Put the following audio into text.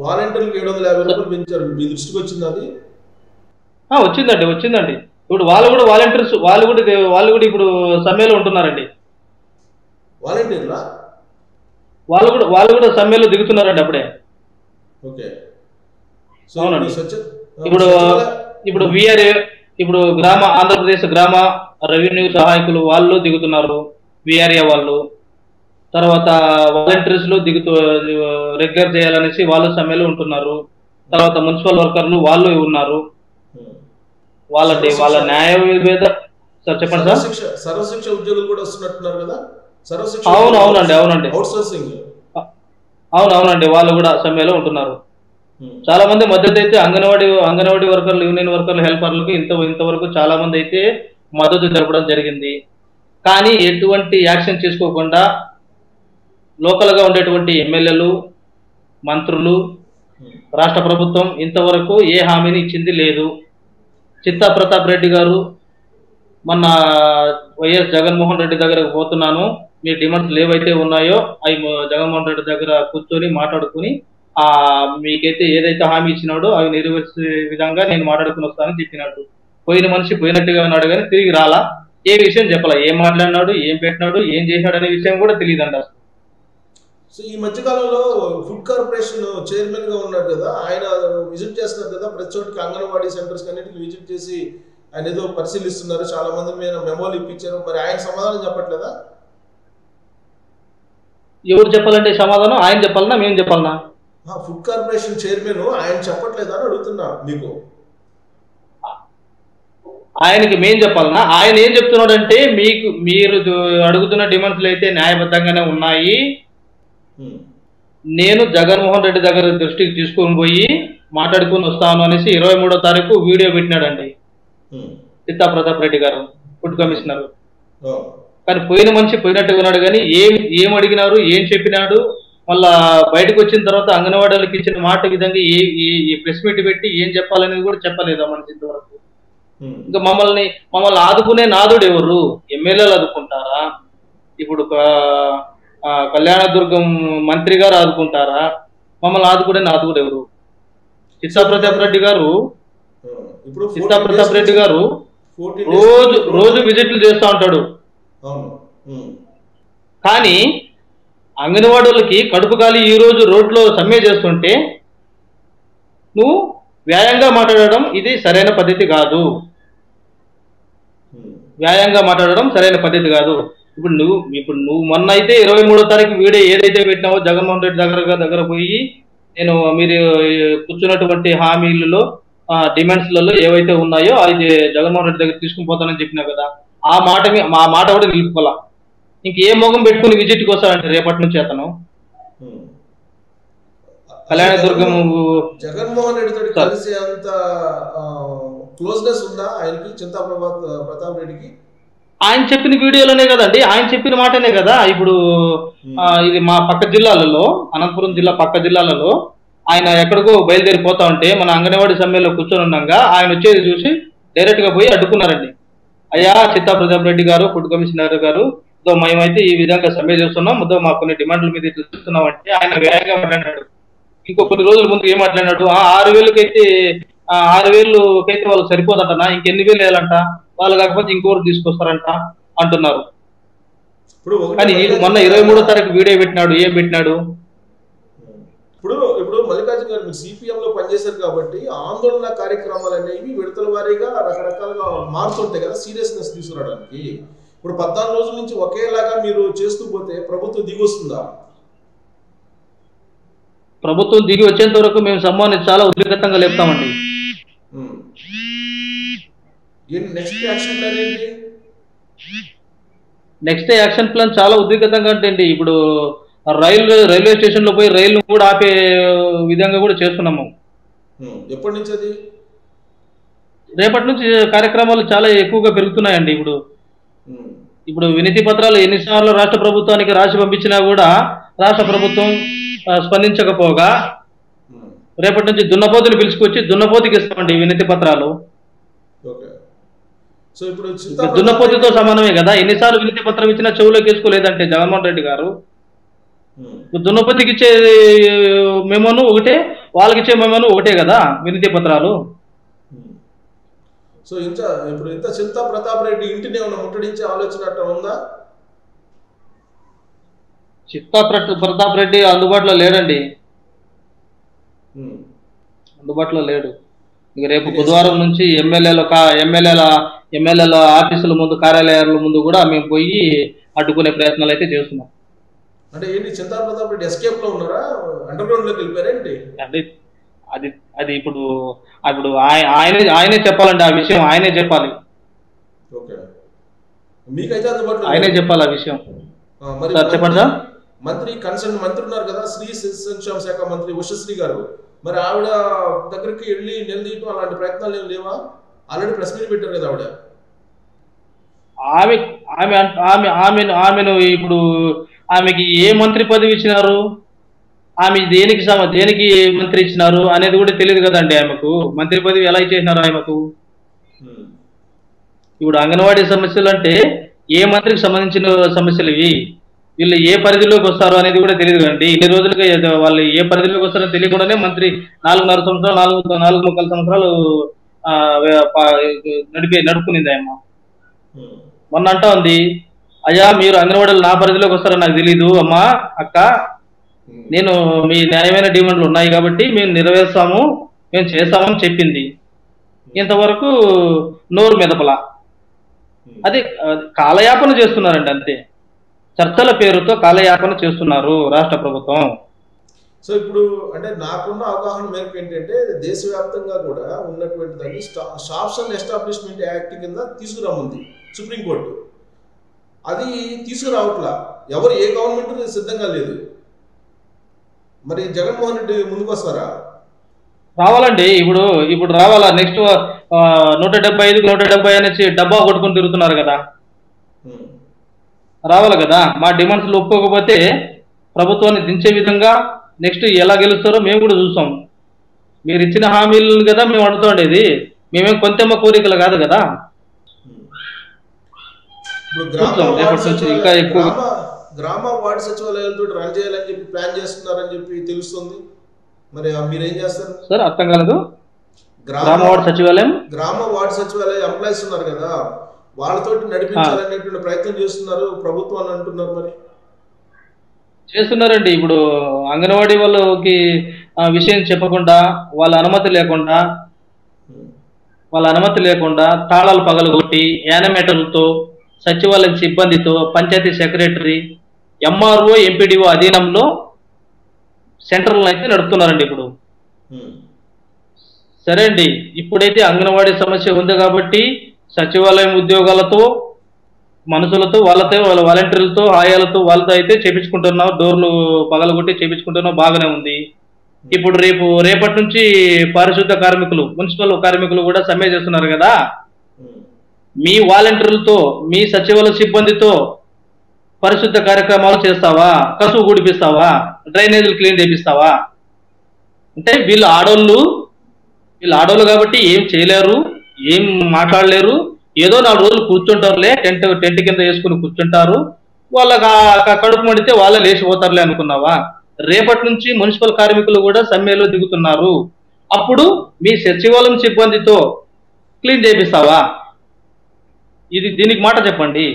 వాలంటీర్లకు 750 రూపాయలు పెంచారు. మీ దృష్టికి వచ్చింది అది? వచ్చిందండి. ఇప్పుడు వాళ్ళు కూడా వాలంటీర్స్ వాళ్ళు కూడా ఇప్పుడు సమ్మెలో ఉంటున్నారండి. వాలంటీర్లా? వాళ్ళు కూడా సమ్మెలో దిగుతున్నారండి అప్పుడే. ఓకే. అవునండి. ఇప్పుడు ఇప్పుడు ఆంధ్రప్రదేశ్ గ్రామ రెవెన్యూ సహాయకులు వాళ్ళు దిగుతున్నారు, విఆర్ఏ వాళ్ళు. తర్వాత వాలంటీర్స్ లో రెగ్యులర్ చేయాలనేసి వాళ్ళు సమ్మెలో ఉంటున్నారు. తర్వాత మున్సిపల్ వర్కర్లు వాళ్ళు ఉన్నారు. వాళ్ళ న్యాయ విభేద. సార్ చెప్పండి సార్. సర్వశిక్ష ఉద్యోగులు కూడా వస్తున్నట్టున్నారు కదా? అవునండి. అవునండి, వాళ్ళు కూడా సమ్మెలో ఉంటున్నారు. చాలా మంది మద్దతు అయితే అంగన్వాడీ వర్కర్లు, యూనియన్ వర్కర్లు, హెల్పర్లకు ఇంతవరకు చాలా మంది అయితే మద్దతు జరపడం జరిగింది. కానీ ఎటువంటి యాక్షన్ చేసుకోకుండా లోకల్గా ఉండేటువంటి ఎమ్మెల్యేలు, మంత్రులు, రాష్ట్ర ప్రభుత్వం ఇంతవరకు ఏ హామీని ఇచ్చింది లేదు. చిత్తా ప్రతాప్ రెడ్డి గారు మొన్న వైఎస్ జగన్మోహన్ రెడ్డి దగ్గరకు పోతున్నాను, మీ డిమాండ్స్ ఏవైతే ఉన్నాయో అవి జగన్మోహన్ రెడ్డి దగ్గర కూర్చొని మాట్లాడుకుని మీకైతే ఏదైతే హామీ ఇచ్చినాడో అవి నెరవేర్చే విధంగా నేను మాట్లాడుకుని వస్తానని చెప్పినాడు. పోయిన మనిషి పోయినట్టుగా ఉన్నాడు కానీ తిరిగి రాలా. ఏ విషయం చెప్పాలా, ఏం మాట్లాడినాడు, ఏం పెట్టినాడు, ఏం చేసినాడు అనే విషయం కూడా తెలియదండి అసలు. సో ఈ మధ్యకాలంలో ఫుడ్ కార్పొరేషన్ చైర్మన్ గా ఉన్నాడు కదా, ఆయన విజిట్ చేస్తున్నారు కదా ప్రతి చోటికి, అంగన్వాడీ సెంటర్స్ అన్నిటికీ విజిట్ చేసి ఆయన ఏదో పరిశీలిస్తున్నారు, చాలా మంది మీద మెమోలు ఇప్పించారు. మరి ఆయన సమాధానం చెప్పట్లేదా? ఎవరు చెప్పాలంటే సమాధానం? ఆయన చెప్పాలన్నా మేము చెప్పాలన్నా? ఫుడ్ కార్పొరేషన్ చైర్మన్ ఆయన చెప్పట్లేదా అని అడుగుతున్నా మీకు. ఆయనకి మేం చెప్పాలన్నా? ఆయన ఏం చెప్తున్నాడు అంటే, మీరు అడుగుతున్న డిమాండ్స్లు అయితే న్యాయబద్ధంగానే ఉన్నాయి, నేను జగన్మోహన్ రెడ్డి దగ్గర దృష్టికి తీసుకొని పోయి మాట్లాడుకుని వస్తాను అనేసి 23వ తారీఖు వీడియో పెట్టినాడండి చిత్తా ప్రతాప్ రెడ్డి గారు, ఫుడ్ కమిషనర్. కానీ పోయిన మనిషి పోయినట్టుగా ఉన్నాడు కానీ ఏం అడిగినారు, ఏం చెప్పినాడు, మళ్ళా బయటకు వచ్చిన తర్వాత అంగన్వాడీలకు ఇచ్చిన మాట విధంగా ఏ ప్రెస్ మీట్ పెట్టి ఏం చెప్పాలనేది కూడా చెప్పలేదు మనిషి ఇంతవరకు. ఇంకా మమ్మల్ని ఆదుకునే నాదుడు ఎవరు? ఎమ్మెల్యేలు ఆదుకుంటారా? ఇప్పుడు కళ్యాణదుర్గం మంత్రి గారు ఆదుకుంటారా? మమ్మల్ని ఆదుకునే నాదుడు ఎవరు? చిత్తా ప్రతాప్ రెడ్డి గారు రోజు విజిట్లు చేస్తూ ఉంటాడు. కానీ అంగన్వాడీలకి కడుపు కాలి ఈ రోజు రోడ్లో సమ్మె చేస్తుంటే నువ్వు వ్యాయంగా మాట్లాడడం ఇది సరైన పద్ధతి కాదు. ఇప్పుడు నువ్వు మొన్న అయితే 23వ తారీఖు వీడియో ఏదైతే పెట్టినావో జగన్మోహన్ రెడ్డి దగ్గర పోయి నేను మీరు కూర్చున్నటువంటి హామీలలో డిమాండ్స్లలో ఏవైతే ఉన్నాయో అది జగన్మోహన్ రెడ్డి దగ్గర తీసుకుని పోతానని చెప్పినావు కదా, ఆ మాట కూడా నిలుపుకోవాలా. ఇంకే మొగం పెట్టుకుని విజిట్కి వస్తాడంటే రేపటి నుంచి అతను కళ్యాణదుర్గం జగన్మోహన్ రెడ్డి తోటి కలిసి అంత క్లోజ్నెస్ ఉందా ఆయనకి, చిత్తా ప్రతాప్ రెడ్డికి? ఆయన చెప్పిన వీడియోలోనే కదండి, ఆయన చెప్పిన మాటనే కదా. ఇప్పుడు ఇది మా పక్క జిల్లాలలో, అనంతపురం జిల్లా పక్క జిల్లాలలో ఆయన ఎక్కడికో బయలుదేరిపోతా ఉంటే మన అంగన్వాడీ సమ్మెలో కూర్చొని ఉన్నాగా ఆయన వచ్చేది చూసి డైరెక్ట్ గా పోయి అడ్డుకున్నారండి. అయ్యా చిత్తా ప్రతాప్ రెడ్డి గారు, ఫుడ్ కమిషనర్ గారు, మేమైతే ఈ విధంగా సమ్మె చేస్తున్నాం, మాకు కొన్ని డిమాండ్ల మీద చూస్తున్నాం అంటే ఆయన వేగంగా మాట్లాడాడు. ఇంకో కొన్ని రోజుల ముందు ఏం మాట్లాడినాడు, 6,000కైతే వాళ్ళకి సరిపోదంటనా, ఇంకెన్ని వేలు వేయాలంట, వాళ్ళు కాకపోతే ఇంకోరు తీసుకొస్తారంట అంటున్నారు. కానీ మొన్న 23వ తారీఖు వీడియో పెట్టినాడు, ఏం పెట్టినాడు? ఇప్పుడు మల్లికార్జున గారు మీరు సిపిఎం లో పనిచేశారు కాబట్టి ఆందోళన కార్యక్రమాలు అనేవి విడతల వారీగా రకరకాలుగా మారుతుంటాయి కదా సీరియస్నెస్ తీసుకురావడానికి. ఇప్పుడు 14 రోజుల నుంచి ఒకేలాగా మీరు చేస్తూ పోతే ప్రభుత్వం దిగి వస్తుందా? ప్రభుత్వం దిగి వచ్చేంత వరకు మేము సమ్మాన్ని చాలా ఉద్రిక్తంగా లేపుతామండి. నెక్స్ట్ యాక్షన్ ప్లాన్ చాలా ఉద్రిక్తంగా అంటే ఇప్పుడు రైల్వే స్టేషన్ లో పోయి రైలు కూడా ఆపే విధంగా కూడా చేస్తున్నాము. ఎప్పటి నుంచి అది? రేపటి నుంచి కార్యక్రమాలు చాలా ఎక్కువగా పెరుగుతున్నాయండి. ఇప్పుడు వినతి పత్రాలు ఎన్నిసార్లు రాష్ట్ర ప్రభుత్వానికి రాసి పంపించినా కూడా రాష్ట్ర ప్రభుత్వం స్పందించకపోగా రేపటి నుంచి దున్నపోతుని పిలుచుకొచ్చి దున్నపోతుకి ఇస్తామండి వినతి పత్రాలు. దున్నపోతుతో సమానమే కదా, ఎన్నిసార్లు వినతి పత్రం ఇచ్చినా చెవులోకి వేసుకోలేదంటే జగన్మోహన్ రెడ్డి గారు. దున్నపోతుకి ఇచ్చే మెమోను ఒకటే, వాళ్ళకి ఇచ్చే మెమోను ఒకటే కదా వినతి పత్రాలు. సో ఇప్పుడు ఇంత చింతా ప్రతాప్ రెడ్డి ఇంటిని ఏమైనా ముట్టడించే ఆలోచన అట్లా ఉందా? చిత్తా ప్రతాప్ రెడ్డి అందుబాటులో లేడండి, అందుబాటులో లేడు. ఇక రేపు బుధవారం నుంచి ఎమ్మెల్యేల ఆఫీసుల ముందు, కార్యాలయాల ముందు కూడా మేము పోయి అడ్డుకునే ప్రయత్నాలు అయితే చేస్తున్నాం. అంటే ఏంటి, చింతా ప్రతాప్ రెడ్డి ఎస్కేప్ లో ఉన్నారా, అండర్ గ్రౌండ్ లోకి వెళ్ళిపోయారా ఏంటి? అంటే అది ఇప్పుడు ఆయనే చెప్పాలండి, ఆ విషయం ఆయనే చెప్పాలి. ఓకే, మీకైతే అందుబాటులో ఆయనే చెప్పాలి ఆ విషయం. మరి చెప్పండి సార్. మంత్రి కన్సర్న్ మంత్రి ఉన్నారు కదా, స్త్రీ సంక్షేమ శాఖ మంత్రి ఉషశ్రీ గారు, మరి ఆవిడ దగ్గరికి వెళ్ళి నిలదీయటం అలాంటి ప్రయత్నాలు ఏమి లేవా? ఆల్రెడీ ప్రెస్ మీట్ పెట్టారు కదా ఆవిడ. ఆమెను ఇప్పుడు ఆమెకి ఏ మంత్రి పదవి ఇచ్చినారు, ఆమె దేనికి మంత్రి ఇచ్చినారు అనేది కూడా తెలియదు కదండి. ఆమెకు మంత్రి పదవి ఎలా ఇచ్చేసినారు ఆమెకు? ఇప్పుడు అంగన్వాడీ సమస్యలు అంటే ఏ మంత్రికి సంబంధించిన సమస్యలు ఇవి, వీళ్ళు ఏ పరిధిలోకి వస్తారు అనేది కూడా తెలియదు కదండి. ఇన్ని రోజులుగా వాళ్ళు ఏ పరిధిలోకి వస్తారో తెలియకుండానే మంత్రి 4.5 సంవత్సరాలు 4.25 సంవత్సరాలు నడుపుకునింది ఆయమ్మ. మొన్న అంటా ఉంది, అయ్యా మీరు అంగన్వాడీలు నా పరిధిలోకి వస్తారని నాకు తెలీదు అమ్మా, అక్క నేను మీ న్యాయమైన డిమాండ్లు ఉన్నాయి కాబట్టి మేము నెరవేర్స్తాము, మేము చేస్తామని చెప్పింది. ఇంతవరకు నోరు మెదపలా. అది కాలయాపన చేస్తున్నారండి, అంతే. చర్చల పేరుతో కాలయాపన చేస్తున్నారు రాష్ట్ర ప్రభుత్వం. సో ఇప్పుడు అంటే నాకున్న అవగాహన మేరకు ఏంటంటే, దేశవ్యాప్తంగా కూడా ఉన్నటువంటి దాన్ని షాప్స్ అండ్ ఎస్టాబ్లిష్మెంట్ యాక్ట్ కింద తీసుకురాముంది సుప్రీంకోర్టు. అది తీసుకురావట్లా, ఎవరు ఏ గవర్నమెంట్ సిద్ధంగా లేదు. మరి జగన్మోహన్ రెడ్డి ముందుకు వస్తారా? రావాలండి, ఇప్పుడు రావాలా. నెక్స్ట్ 175కి 170 అనేసి డబ్బా కొట్టుకుని తిరుగుతున్నారు కదా, రావాలి కదా. మా డిమాండ్స్లు ఒప్పుకోకపోతే ప్రభుత్వాన్ని దించే విధంగా నెక్స్ట్ ఎలా గెలుస్తారో మేము కూడా చూస్తాం. మీరు ఇచ్చిన హామీలు కదా మేము అడుగుతుండేది, మేమేం కొంతెమ్మ కోరికలు కాదు కదా. ఇంకా ఎక్కువ గ్రామ వార్డు సచివాలయాలతో రన్ చేయాలని చెప్పి ప్లాన్ చేస్తున్నారని చెప్పి తెలుస్తుంది. మరి మీరేం చేస్తారు సార్? అర్థం కాలేదు. గ్రామ వార్డు సచివాలయ ఎంప్లాయీస్ ఉన్నారు కదా, వాళ్ళతోటి నడిపించాలనేటువంటి ప్రయత్నం చేస్తున్నారు ప్రభుత్వం అని అంటున్నారు. మరి చేస్తున్నారండి. ఇప్పుడు అంగన్వాడీ వాళ్ళకి విషయం చెప్పకుండా వాళ్ళ అనుమతి లేకుండా తాళాలు పగలగొట్టి యానిమేటర్లతో, సచివాలయం సిబ్బందితో, పంచాయతీ సెక్రటరీ, ఎంఆర్ఓ, ఎంపీడీఓ అధీనంలో సెంటర్లను అయితే నడుపుతున్నారండి ఇప్పుడు. సరే అండి, ఇప్పుడైతే అంగన్వాడీ సమస్య ఉంది కాబట్టి సచివాలయం ఉద్యోగాలతో, మనుషులతో, వాళ్ళ వాలంటీర్లతో, ఆయాలతో, వాళ్ళతో అయితే చేపించుకుంటున్నాం, డోర్లు పగలగొట్టి చేపించుకుంటున్నాం, బాగానే ఉంది. ఇప్పుడు రేపటి నుంచి పారిశుద్ధ కార్మికులు, మున్సిపల్ కార్మికులు కూడా సమ్మె చేస్తున్నారు కదా, మీ వాలంటీర్లతో, మీ సచివాలయ సిబ్బందితో పరిశుద్ధ కార్యక్రమాలు చేస్తావా? కసువు గుడిపిస్తావా? డ్రైనేజీలు క్లీన్ చేపిస్తావా? అంటే వీళ్ళు ఆడోళ్ళు కాబట్టి ఏం చేయలేరు, ఏం మాట్లాడలేరు. ఏదో 4 రోజులు కూర్చుంటారులే, టెంట్ కింద వేసుకుని కూర్చుంటారు, వాళ్ళకి కడుపు మడితే వాళ్ళే లేచిపోతారులే అనుకున్నావా? రేపటి నుంచి మున్సిపల్ కార్మికులు కూడా సమ్మెలో దిగుతున్నారు. అప్పుడు మీ సచివాలయం సిబ్బందితో క్లీన్ చేపిస్తావా? దీనికి మాట చెప్పండి.